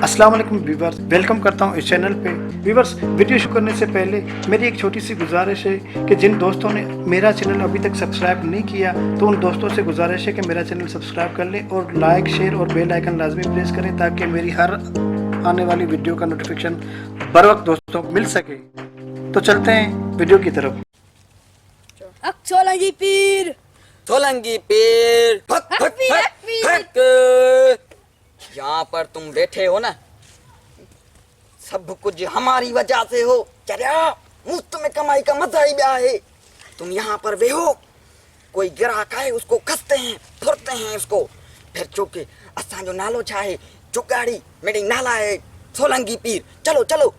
अस्सलाम वालेकुम viewers, welcome करता हूँ इस चैनल पे। व्यूवर्स, वीडियो शुरू करने से पहले मेरी एक छोटी सी गुजारिश है कि जिन दोस्तों ने मेरा चैनल अभी तक सब्सक्राइब नहीं किया तो उन दोस्तों से गुजारिश है कि मेरा चैनल सब्सक्राइब कर लें और लाइक, शेयर और बेल आइकन लाजमी प्रेस करें ताकि मेरी हर आने वाली वीडियो का नोटिफिकेशन बर वक्त दोस्तों को मिल सके। तो चलते हैं वीडियो की तरफ। सोलंकी पीर, सोलंकी पीर, हक, हक हक, पीर, हक, हक पीर। हक। यहाँ पर तुम बैठे हो ना, सब कुछ हमारी वजह से हो। चलिया मुफ्त में कमाई का मजा ही ब्याह है। तुम यहाँ पर वे हो, कोई ग्राहक आए उसको कसते हैं, फुरते हैं उसको, फिर चौके असा जो नालो चाहे चुगाड़ी मेरी नाला है सोलंकी पीर। चलो चलो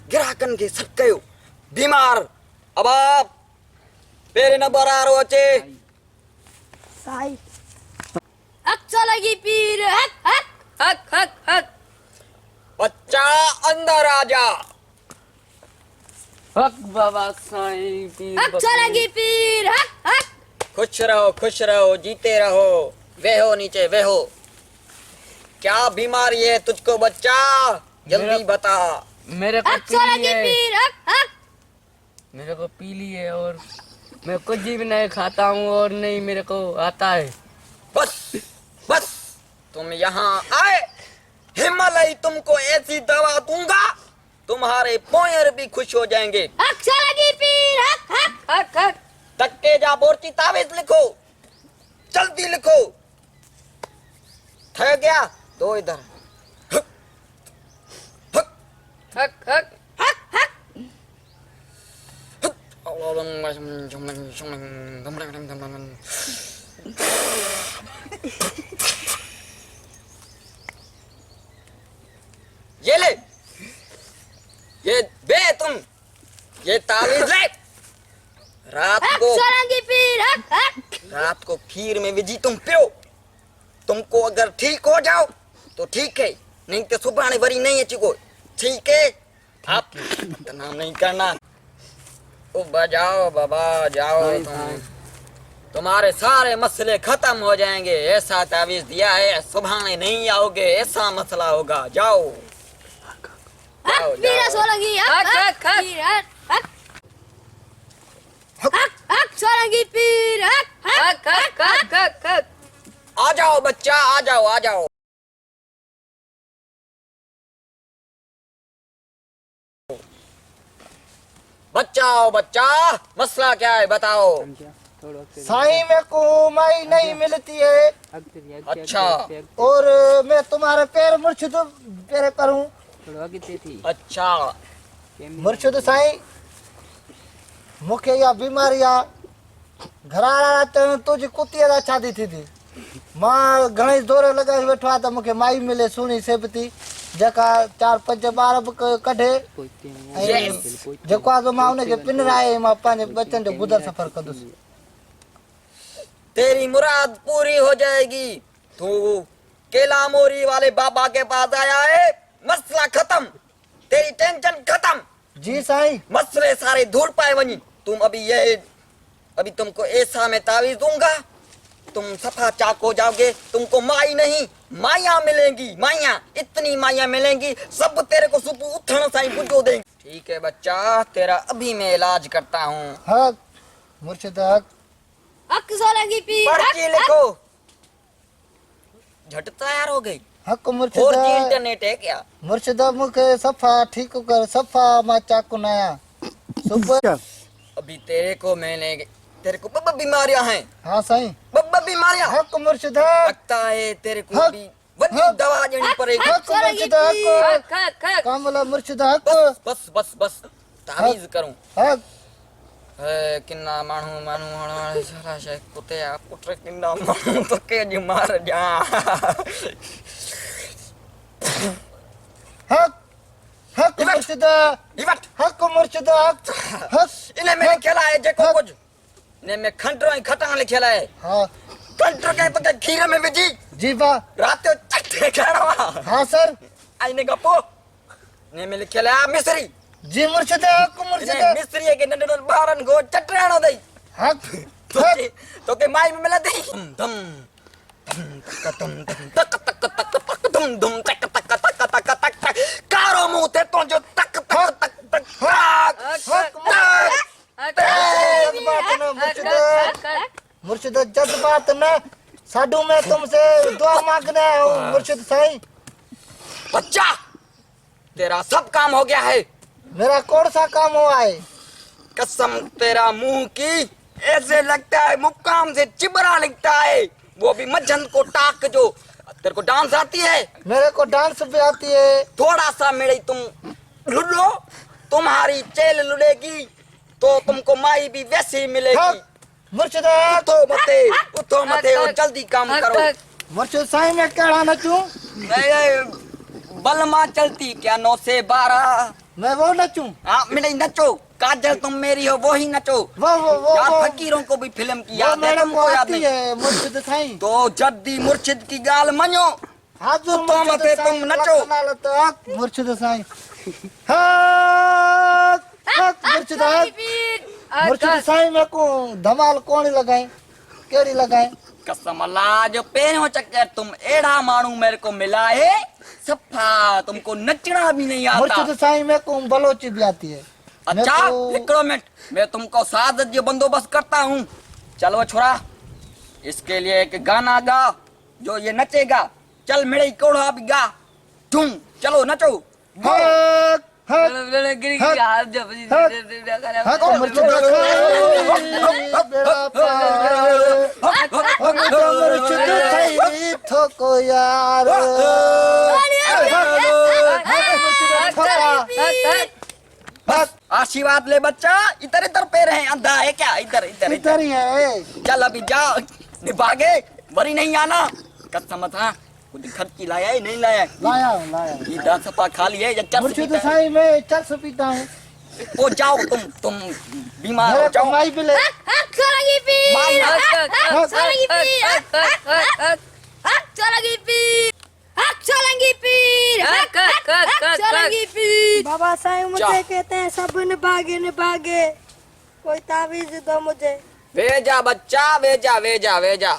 ग्राहकन के सब कयो बीमार अब आप पेरे न बरारो अचे साई सोलंकी पीर, हक हक हक हक हक। बच्चा अंदर आ जा। हक बाबा साईं पीर सोलंकी पीर, हक हक। खुश रहो जीते रहो। वेहो नीचे वेहो। क्या बीमारी है तुझको बच्चा, जल्दी बता। मेरे को पीली सोलंकी है, पीर, हक हक। मेरे को पीली है और मैं कुछ भी नहीं खाता हूँ और नहीं मेरे को आता है। बस बस तुम यहाँ आए, हिमालय तुमको ऐसी दवा दूंगा तुम्हारे पोयर भी खुश हो जाएंगे। सोलंकी पीर, हक हक हक हक। तक्के जा बोर्ची तावीज लिखो, जल्दी लिखो। थक गया तो इधर हक, हक, हक हक हक हक। ये ले, ये बे तुम, ये तावीज ले। रात को सोलंकी पीर, हक हक। रात को खीर में विजी तुम पियो। तुमको अगर ठीक हो जाओ तो ठीक है, नहीं तो सुबह वरी नहीं है चिको। ठीक है, आप नाम नहीं करना। ओ बजाओ बाबा जाओ तुम, तुम्हारे सारे मसले खत्म हो जाएंगे। ऐसा तावीज दिया है, सुबह नहीं आओगे ऐसा मसला होगा। जाओ जाओ, पीर जाओ। सोलंकी, हक हक हक पीर, हक हक हक। सोलंकी पीर, हक हक हक हक हक हक। आ जाओ बच्चा, आ जाओ आ जाओ। बच्चा आओ बच्चा, मसला क्या है बताओ। साईं मेरे को माई नहीं मिलती है अच्छा और मैं तुम्हारे पैर मुर्शिद पैर करूं। अच्छा मुर्शिद साईं मुखे या बीमारिया घरारा तुझी कुतिया दा शादी थी मां घणे दौरे लगाए बैठो आ त मुखे माई मिले सुणी सेबती जेका 4-5 ॿार बि कढे जेको आहे मां उनखे पिनराए मां पंहिंजे बचन जो गुज़र सफ़र कंदुसि। तेरी मुराद पूरी हो जाएगी। तू केला मोरी वाले बाबा के पास आया है, मसला खत्म, तेरी टेंशन खत्म। जी साईं। मसले सारे धूल पाए वनी। तुम अभी तुमको ऐसा मैं तावीज दूंगा, तुम सफा चाक हो जाओगे। तुमको माई नहीं माया मिलेंगी, माया इतनी माया मिलेंगी सब तेरे को सुबह उठने साई बुझो देंगे। ठीक है बच्चा, तेरा अभी मैं इलाज करता हूँ। हक मुर्शिद हक। हक सोलंकी पीर, पर्ची हक लिखो। झट तैयार हो गई। हक 4G मुर्शिद इंटरनेट है क्या? मुर्शिद मुखे सफ़ा ठीक कर सफ़ा मां चाकू नया सुबह। अभी तेरे को मैंने तेरे को बब्बा बीमारियां हैं। हाँ साईं। बब्बा बीमारियां हक मुर्शिद लगता है तेरे को हक, अभी बड़ी हक, दवा देनी पड़ेगी। हक मुर्शिद हक हक हक हक। कामला मुर्शिद हक बस बस बस बस तावीज करूं। हक किन्ना मानू हणवाले सारा शे कुते आ पुत्र किन्ना मानू तो के जी मार जा। हक हक इवट। मुर्शिद इवट हक मुर्शिद हक हक। इन्हें मैंने खेला है जेको कुछ ने मैं खंडरो ही खटाण लिखेला है। हाँ कंटर के तो खीर में विजी जी वाह। रात को चट्टे खावा हाँ सर। आईने गपो ने मैं लिखेला मिस्री। जी मुर्शिद हक मुर्शिद इन्हें मिस्री के नंढे बारन को चटराणो दई। हक तो के माई में मिला दई। धम धम धम तक तक तक तक तक तक धम धम तक तक तक तक तक कारो मुंह थे तो जो तक तक तक तक जज्बात न मुर्शिद जज्बात न साधु मैं तुमसे दुआ मांगने आया हूँ मुर्शिद साईं। बच्चा तेरा सब काम हो गया है। मेरा कौन सा काम हुआ है? कसम तेरा मुंह की, ऐसे लगता है मुक्काम से चिबरा लगता है, वो भी मजहन को टाक जो। तेरे को डांस आती है? मेरे को डांस भी आती है। थोड़ा सा मेरे तुम लुलो, तुम्हारी चेल लुलेगी तो तुमको माई भी वैसे ही मिलेगी। मुर्शिद उठो मते और जल्दी काम करो। मुर्शिद साईं मैं कहना नचूं? बलमा चलती क्या 9 से 12? मैं वो नचूं? हाँ मेरे नचो, काजल तुम मेरी हो वो ही नचो। वो यार फकीरों को भी फिल्म की याद है, मैडम तुमको याद आती नहीं? है मुर्शिद साईं। तो जद्दी मुर्शिद की गाल मनो। हाजुर तो मते तुम नचो। मुर्शिद साईं हक हक मुर्शिद हक मुर्शिद साईं में को धमाल कौन लगाए केड़ी लगाए? कसम अल्लाह जो पेनो चक्कर तुम एड़ा मानू मेरे को मिला है, सफा तुमको नचना भी नहीं आता। मुर्शिद साईं में को बलोची भी आती है। अच्छा एक मिनट, मैं तुमको साथ जो बंदोबस्त करता हूँ। चलो छोरा, इसके लिए एक गाना गा जो ये नचेगा। चल मेरे कोड़ा भी गा तुम, चलो नचो। हक हक गिर गया हाथ जब हक मुर्शिद बेड़ा पार मुर्शिद साईं थोको यार हक आशीर्वाद ले बच्चा। इधर इधर पैर हैं, अंधा है क्या? इधर इधर इधर ही है। चल अभी जा, भागे बरी नहीं आना। कसम था कुछ खर्ची लाया है नहीं लाया? लाया लाया ये 10 सपा खाली है या चल मुर्शिद साईं मैं चल पीता हूँ। ओ जाओ तुम बीमार हो मेरे जाओ। कमाई भी ले Solangi pir, solangi pir, solangi pir, solangi pir, solangi pir. बाबा साईं जा। मुझे कहते हैं सब न भागे कोई तावीज दो मुझे। भेजा बच्चा, भेजा।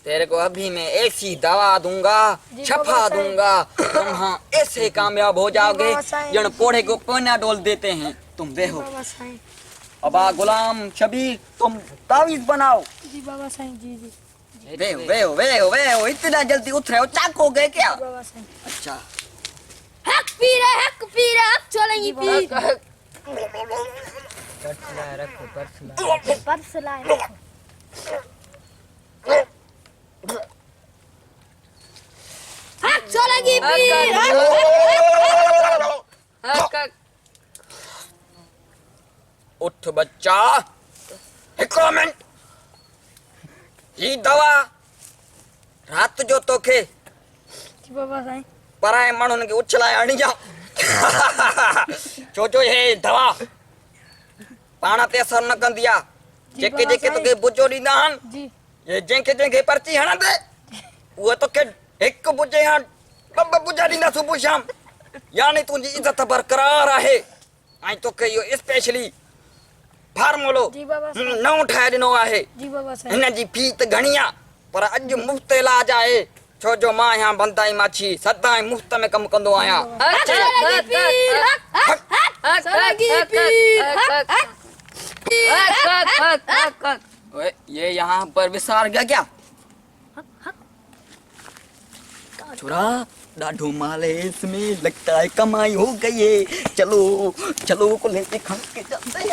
तेरे को अभी मैं ऐसी दवा दूंगा, छपा बाबा साईं। दूंगा, तुम हाँ ऐसे कामयाब हो जाओगे बाबा साईं। जन कोड़े को कोना डोल देते हैं। तुम वे हो। बाबा साईं अबा गुलाम शबीर, तुम तावीज बनाओ। जी बाबा साईं जी वे हो, इतना जल्दी उठ रहे हो, चाक हो गए क्या? बाबा साईं। अच्छा Hak pir, solangi pir. Purse लाए रखो। Hak solangi pir, उठ बच्चा, एक मिनट। ये दवा रात जो तोखे जी बाबा साईं। पराए माण्हुनि खे उछलाए हणी जा। छो हे दवा पाण ते असर न कंदी आहे। जेके जेके तोखे बुजो ॾींदा आहिनि, जी ये जंहिंखे पर्ची हणंदे उहे तोखे हिकु बुजे या ॿ बुजा ॾींदा सुबुह शाम। यानी तुंहिंजी इज़त बरक़रार आहे। ऐं तोखे इहो स्पेशली फार्मूलो जी बाबा साईं। नओं ठाहे ॾिनो आहे। जी बाबा साईं। हिन जी फी त घणी आहे, पर अॼु मुफ़्त इलाज आहे। छो जो मां यहाँ बंदाई माछी सदाई मुफ्त में कम कंदो आहियां। solangi pir, solangi pir. ओए, ये यहाँ पर विसार गया क्या? छोरा डाढो माल है इसमें, लगता है कमाई हो गई है। चलो को लेके खा के जाते हैं।